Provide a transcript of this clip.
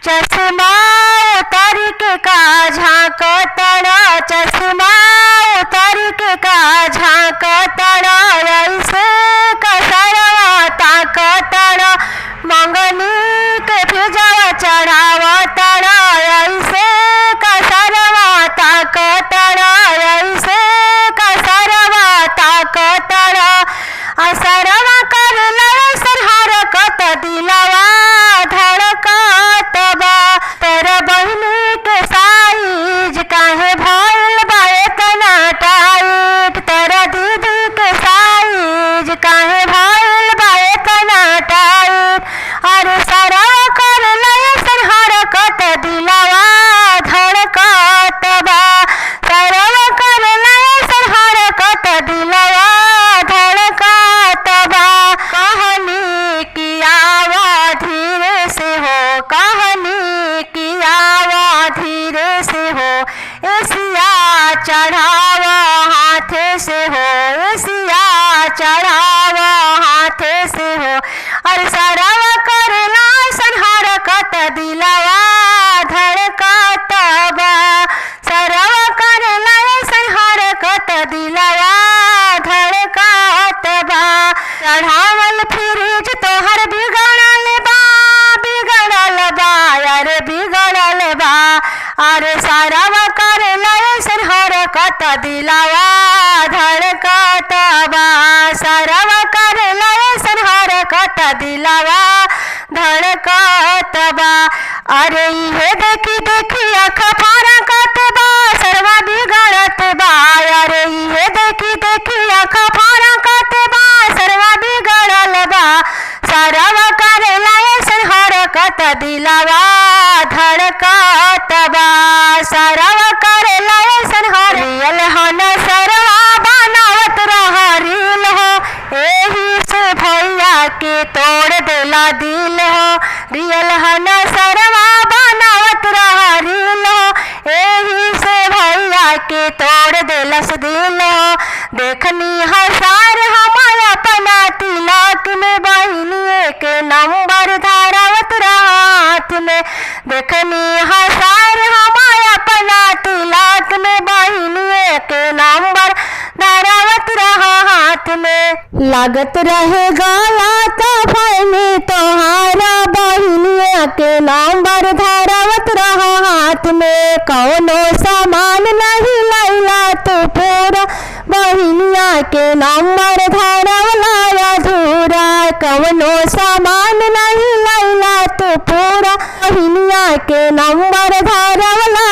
चश्मा उतार के का झांकतड़ा, चश्मा उतार के का झांकतड़ा, ऐसे कसरवा ताकतड़ा, मंगनी के फिजवा चढ़ावतड़ा, ऐसे कसरवा ताकतड़ा, ऐसे कसरवा ताकतड़ा। असरवा कर लसन हरकत दिलवा धड़कत बा, तेरा बहिनी के साइज काहे भइल बा एतना टाइट, तेरा दीदी के साइज काहे भइल बा एतना टाइट। अरे सरवा कर लसन हरकत दिलवा धड़कत बा, सरवा कर लसन हरकत दिलवा धड़कत बा। कहनी की आवा धीरे से हो, कहनी की आवा धीरे से हो, एसिया चढ़ावा हाथे से हो, एसिया चढ़ावा हाथे से हो। और सरवा करला सन हरकत दिलवा धड़कत बा, सरवा करला सन हरकत दिलवा धड़कत बा। चढ़ावल फ्रिज तोहर बिगड़ल बा, बिगड़ल बा, अरे बिगड़ल बा। अरे सरवा करला सन हरकत दिलवा धड़कत बा, सरवा करला सन हरकत दिलवा धड़कत बा। अरे इहे देखी देखी आँख फारकत बा, सरवा बिगड़त बा, अरे इहे देखी देखी आँख फारकत बा, सरवा बिगड़ल बा। सरवा करला सन हरकत दिलवा धड़कत बा, सरवा करला सन हरियल हन सरवा बनावत रह रील हो, एही से भैया के तोड़ देला दिल हो, रियल हन सरवा बनावत रह रील हो, एही से भैया के तोड़ देलस दिल हो। देखनी हसार हमार अपना तिलक में, बहिनी के नंबर धारावत हाथ में, देखनी हसार हमार अपना तिलक में, बहिनी के नंबर धारावत हाथ में। लागत रहे गाला तो फैनी तोहारा, बहिनी के नंबर धारावत हाथ में। कौनो सामान नहीं लैला तो पूरा, बहिनिया के नंबर धारावला अधूरा, कौनो सामान नहीं लैला तो पूरा, बहिनिया के नंबर धारावला